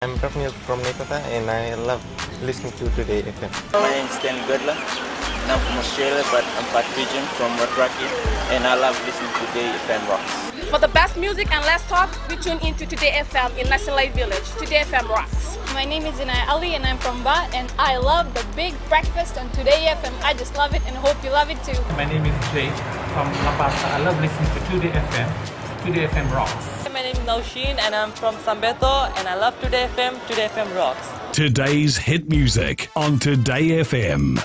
I'm Prafnil from Nekota and I love listening to Today FM. My name is Stanley Girdler and I'm from Australia, but I'm part Fijian from Watraki, and I love listening to Today FM Rocks. For the best music and less talk, we tune into Today FM in Nasilai Village. Today FM rocks. My name is Inaya Ali and I'm from Ba, and I love the big breakfast on Today FM. I just love it and hope you love it too. My name is Jay from La Paz. I love listening to Today FM. Today FM rocks. My name is Naushin and I'm from Sambeto, and I love Today FM. Today FM rocks. Today's hit music on Today FM.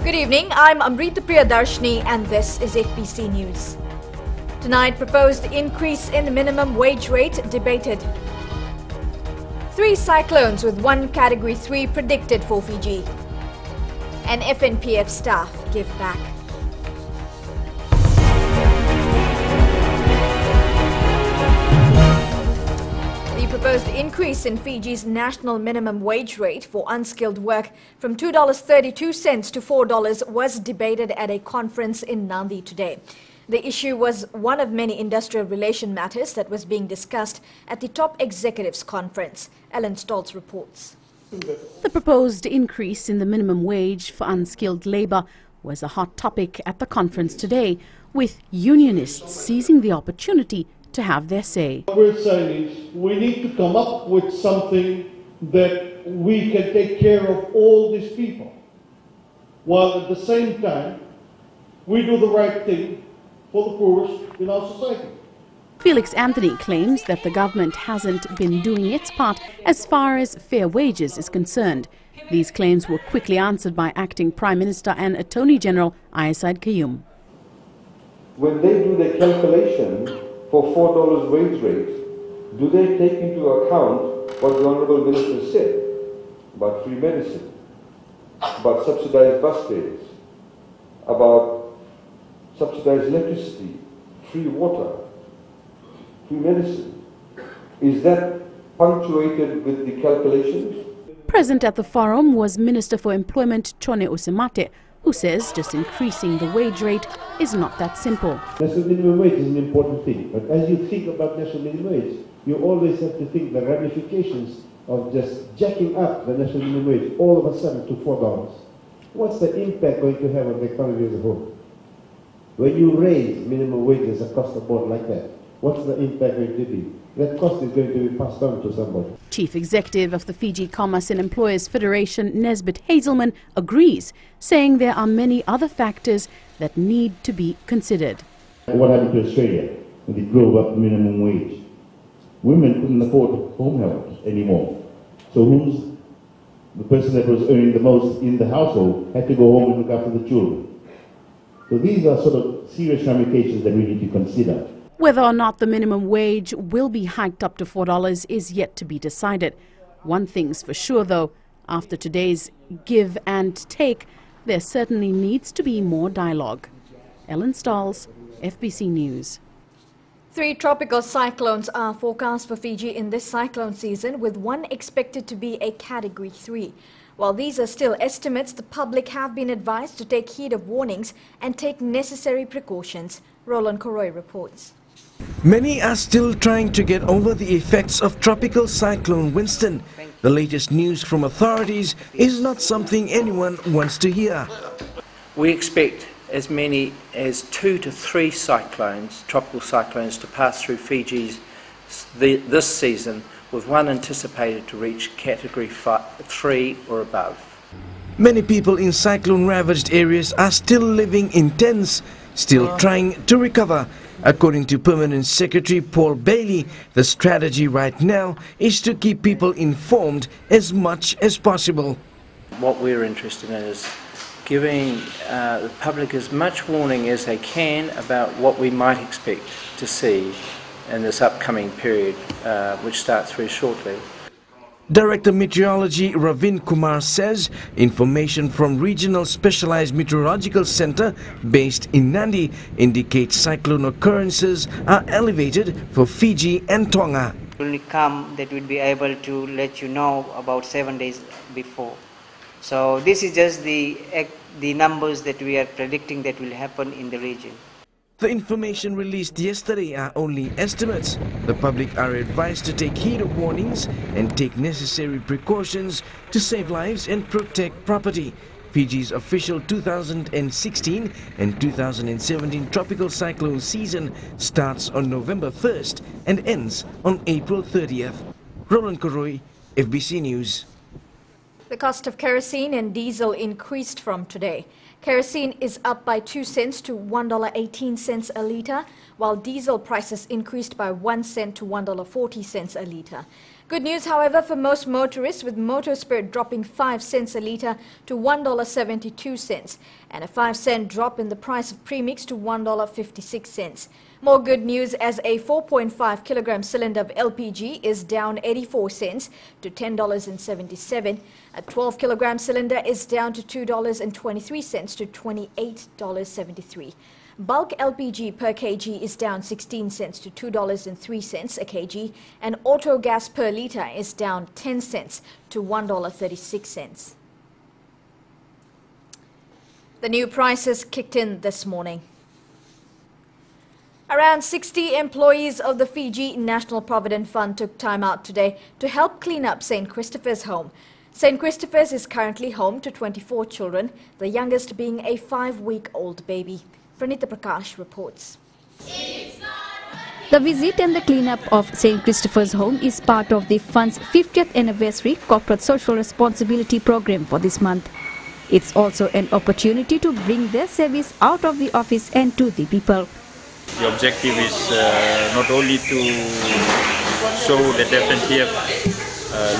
Good evening, I'm Amrita Priyadarshini and this is FBC News. Tonight, proposed increase in the minimum wage rate debated. 3 cyclones with 1 Category 3 predicted for Fiji. And FNPF staff give back. The proposed increase in Fiji's national minimum wage rate for unskilled work from $2.32 to $4 was debated at a conference in Nadi today. The issue was one of many industrial relation matters that was being discussed at the top executives conference. Ellen Stoltz reports. The proposed increase in the minimum wage for unskilled labour was a hot topic at the conference today, with unionists seizing the opportunity to have their say. What we're saying is we need to come up with something that we can take care of all these people, while at the same time we do the right thing for the poorest in our society. Felix Anthony claims that the government hasn't been doing its part as far as fair wages is concerned. These claims were quickly answered by Acting Prime Minister and Attorney General Ayasaid Qayyum. When they do their calculation for $4 wage rate, do they take into account what the Honourable Minister said about free medicine, about subsidised bus fares, about subsidized electricity, free water, free medicine? Is that punctuated with the calculations? Present at the forum was Minister for Employment Chone Usemate, who says just increasing the wage rate is not that simple. National minimum wage is an important thing, but as you think about national minimum wage, you always have to think the ramifications of just jacking up the national minimum wage all of a sudden to $4. What's the impact going to have on the economy as a whole? When you raise minimum wages across the board like that, what's the impact going to be? That cost is going to be passed on to somebody. Chief Executive of the Fiji Commerce and Employers Federation, Nesbitt Hazelman, agrees, saying there are many other factors that need to be considered. What happened to Australia when they drove up minimum wage? Women couldn't afford home help anymore. So who's the person that was earning the most in the household had to go home and look after the children? So these are sort of serious ramifications that we need to consider. Whether or not the minimum wage will be hiked up to $4 is yet to be decided. One thing's for sure, though, after today's give and take, there certainly needs to be more dialogue. Ellen Stalls, FBC News. 3 tropical cyclones are forecast for Fiji in this cyclone season, with 1 expected to be a Category 3. While these are still estimates, the public have been advised to take heed of warnings and take necessary precautions. Roland Koroy reports. Many are still trying to get over the effects of Tropical Cyclone Winston. The latest news from authorities is not something anyone wants to hear. We expect as many as 2 to 3 cyclones, tropical cyclones, to pass through Fiji's this season, with 1 anticipated to reach Category 3 or above. Many people in cyclone-ravaged areas are still living in tents, still trying to recover. According to Permanent Secretary Paul Bailey, the strategy right now is to keep people informed as much as possible. What we're interested in is giving the public as much warning as they can about what we might expect to see in this upcoming period, which starts very shortly. Director Meteorology Ravin Kumar says information from Regional Specialized Meteorological Center based in Nadi indicates cyclone occurrences are elevated for Fiji and Tonga. Will come that will be able to let you know about 7 days before. So this is just the numbers that we are predicting that will happen in the region. The information released yesterday are only estimates. The public are advised to take heed of warnings and take necessary precautions to save lives and protect property. Fiji's official 2016 and 2017 tropical cyclone season starts on November 1st and ends on April 30th. Roland Koroi, FBC News. The cost of kerosene and diesel increased from today. Kerosene is up by 2 cents to $1.18 a litre, while diesel prices increased by 1 cent to $1.40 a litre. Good news, however, for most motorists, with motor spirit dropping 5 cents a litre to $1.72, and a 5 cent drop in the price of premix to $1.56. More good news as a 4.5 kilogram cylinder of LPG is down 84 cents to $10.77. A 12 kilogram cylinder is down to $2.23 to $28.73. Bulk LPG per kg is down 16 cents to $2.03 a kg, and auto gas per litre is down 10 cents to $1.36. The new prices kicked in this morning. Around 60 employees of the Fiji National Provident Fund took time out today to help clean up St. Christopher's home. St. Christopher's is currently home to 24 children, the youngest being a 5-week-old baby. Pranita Prakash reports. The visit and the cleanup of St. Christopher's home is part of the fund's 50th anniversary corporate social responsibility program for this month. It's also an opportunity to bring their service out of the office and to the people. The objective is not only to show that FNTF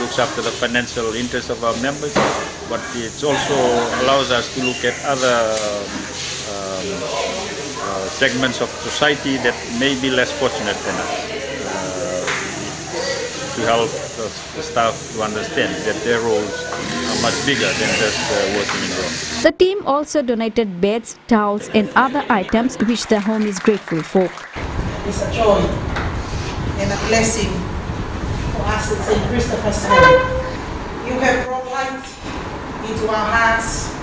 looks after the financial interests of our members, but it also allows us to look at other segments of society that may be less fortunate than us, to help the staff to understand that their roles are much bigger than just working in the office. The team also donated beds, towels and other items which the home is grateful for. It's a joy and a blessing for us at St. Christopher's home. You have brought light into our hearts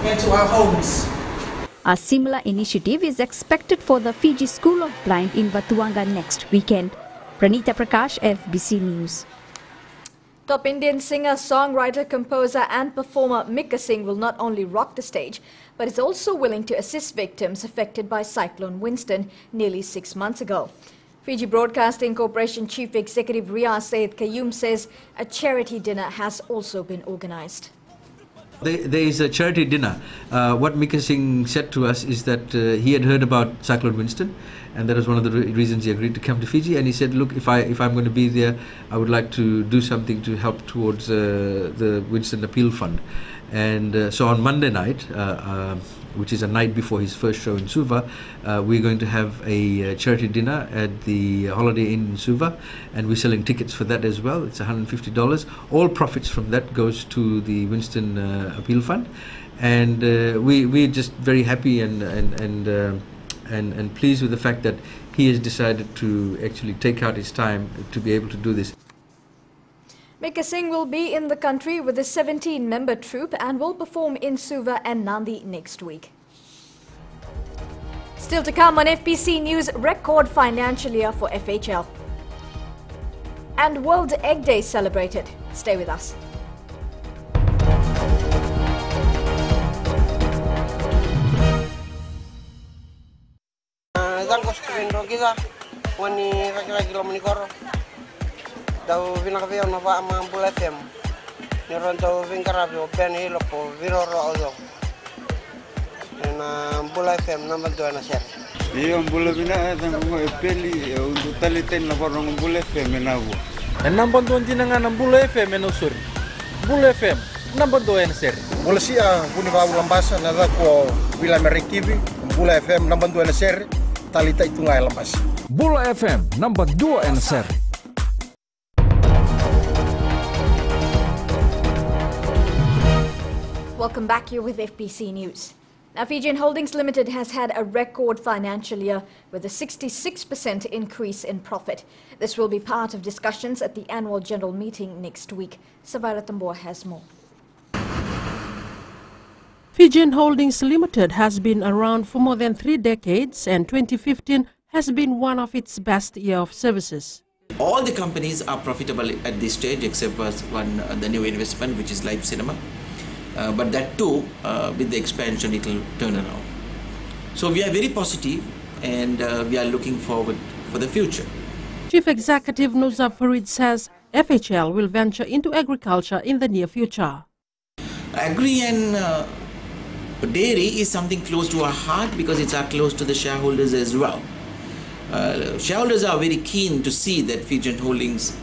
and to our homes. A similar initiative is expected for the Fiji School of Blind in Watuanga next weekend. Pranita Prakash, FBC News. Top Indian singer, songwriter, composer and performer Mika Singh will not only rock the stage, but is also willing to assist victims affected by Cyclone Winston nearly 6 months ago. Fiji Broadcasting Corporation Chief Executive Riaz Syed Qayyum says a charity dinner has also been organized. There is a charity dinner. What Mika Singh said to us is that he had heard about Cyclone Winston, and that was one of the reasons he agreed to come to Fiji. And he said, look, if I'm going to be there, I would like to do something to help towards the Winston Appeal Fund. And so on Monday night, which is a night before his first show in Suva, we're going to have a charity dinner at the Holiday Inn in Suva, and we're selling tickets for that as well. It's $150. All profits from that goes to the Winston Appeal Fund, and we're just very happy and pleased with the fact that he has decided to actually take out his time to be able to do this. Mika Singh will be in the country with a 17-member troupe and will perform in Suva and Nandi next week. Still to come on FBC News, record financial year for FHL. And World Egg Day celebrated. Stay with us. Daw binakabiyaw na pa ang mga Bull FM. Niron daw bingkarabyo, Ben Hilo po, Viroro Odo. Na Bull FM naman doon na sir. Yung Bull Bina, ang mga epeli, untuk talitin na parang Bull FM na po. Nambang doon din nga ng Bull FM na usur. Bull FM, nambang doon sir. Bull siya, puni ba ulang basa na ko Villa Meritibi, Bull FM nambang doon na sir. Talita itu nga lampas. Bull FM nambang doon na sir. Welcome back here with FBC News. Now, Fijian Holdings Limited has had a record financial year with a 66% increase in profit. This will be part of discussions at the annual general meeting next week. Savara Tambor has more. Fijian Holdings Limited has been around for more than 3 decades, and 2015 has been one of its best year of services. All the companies are profitable at this stage except for one, the new investment, which is Live Cinema. But that too, with the expansion, it will turn around. So we are very positive, and we are looking forward for the future. Chief Executive Nuzab Farid says FHL will venture into agriculture in the near future. Agri and dairy is something close to our heart because it's close to the shareholders as well. Shareholders are very keen to see that Fijian Holdings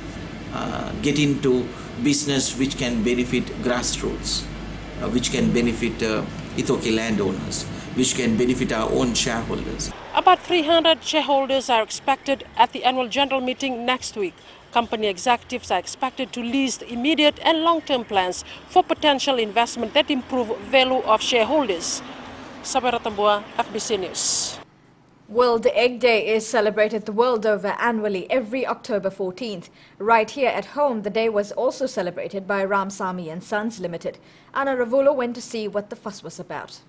get into business which can benefit grassroots, which can benefit Itoke landowners, which can benefit our own shareholders. About 300 shareholders are expected at the annual general meeting next week. Company executives are expected to list immediate and long-term plans for potential investment that improve value of shareholders. Sabera Tambua, FBC News. World Egg Day is celebrated the world over annually every October 14th. Right here at home, the day was also celebrated by Ramsamy and Sons Limited. Anna Ravulo went to see what the fuss was about.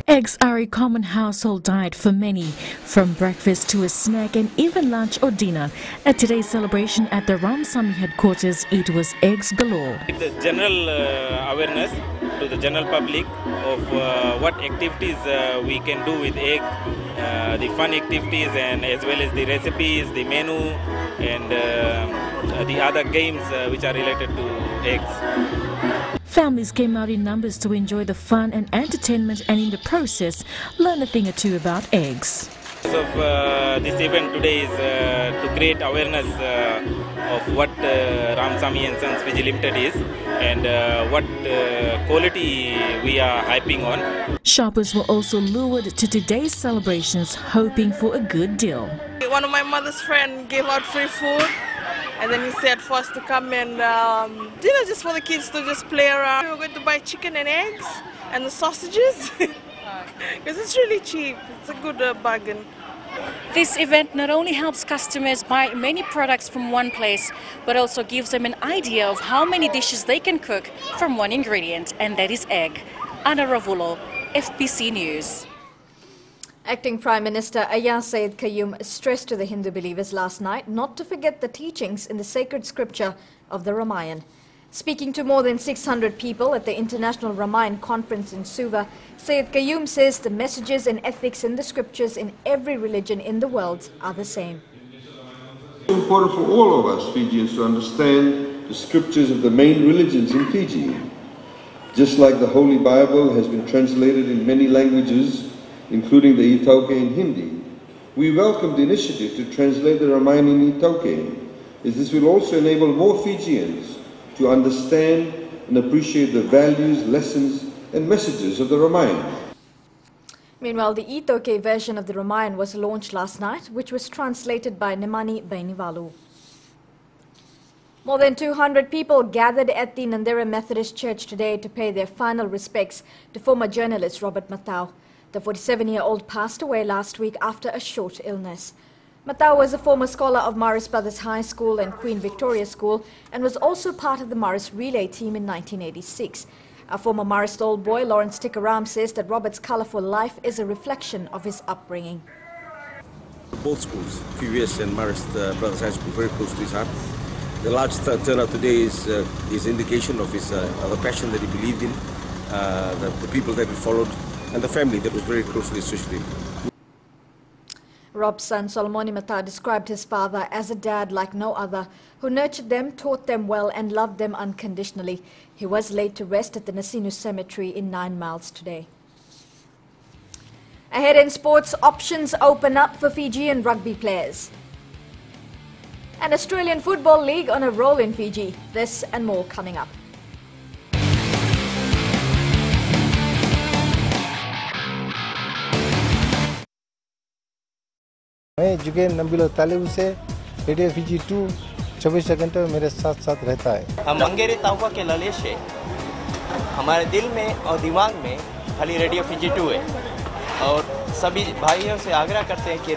Eggs are a common household diet for many, from breakfast to a snack and even lunch or dinner. At today's celebration at the Ramsamy headquarters, it was eggs galore. The general awareness to the general public of what activities we can do with egg, the fun activities, and as well as the recipes, the menu, and the other games which are related to eggs. Families came out in numbers to enjoy the fun and entertainment, and in the process learn a thing or two about eggs. Of this event today is to create awareness of what Ramsamy and Sons Fiji Limited is and what quality we are hyping on. Shoppers were also lured to today's celebrations, hoping for a good deal. One of my mother's friends gave out free food, and then he said for us to come and dinner just for the kids to just play around. We were going to buy chicken and eggs and the sausages because it's really cheap. It's a good bargain. This event not only helps customers buy many products from one place, but also gives them an idea of how many dishes they can cook from one ingredient, and that is egg. Anna Ravulo, FBC News. Acting Prime Minister Ayaz Said Qayyum stressed to the Hindu believers last night not to forget the teachings in the sacred scripture of the Ramayana. Speaking to more than 600 people at the International Ramayana Conference in Suva, Said Qayyum says the messages and ethics in the scriptures in every religion in the world are the same. It's important for all of us Fijians to understand the scriptures of the main religions in Fiji. Just like the Holy Bible has been translated in many languages, including the Itoke in Hindi, we welcome the initiative to translate the Ramayana in Itoke, as this will also enable more Fijians to understand and appreciate the values, lessons and messages of the Ramayana. Meanwhile, the Itoke version of the Ramayana was launched last night, which was translated by Nemani Bainivalu. More than 200 people gathered at the Nandera Methodist Church today to pay their final respects to former journalist Robert Matau. The 47-year-old passed away last week after a short illness. Matau was a former scholar of Morris Brothers High School and Queen Victoria School and was also part of the Morris relay team in 1986. A former Morris old boy, Lawrence Tikaram, says that Robert's colourful life is a reflection of his upbringing. Both schools, QVS and Morris Brothers High School, very close to his heart. The large turnout today is indication of his the passion that he believed in, the people that he followed, and the family that was very closely associated. Rob's son Solomoni Matau described his father as a dad like no other, who nurtured them, taught them well and loved them unconditionally. He was laid to rest at the Nasinu Cemetery in 9 Miles today. Ahead in sports, options open up for Fijian rugby players. An Australian Football League on a roll in Fiji. This and more coming up. मैं जुगेन नंबिलो तालिब से radio Fiji 2 24 घंटे मेरे साथ रहता है। हम मंगेरी ताउका के ललेश है, हमारे दिल में और दिमाग में खाली रेडियो फिजी 2 है और सभी भाइयों से आग्रह करते हैं कि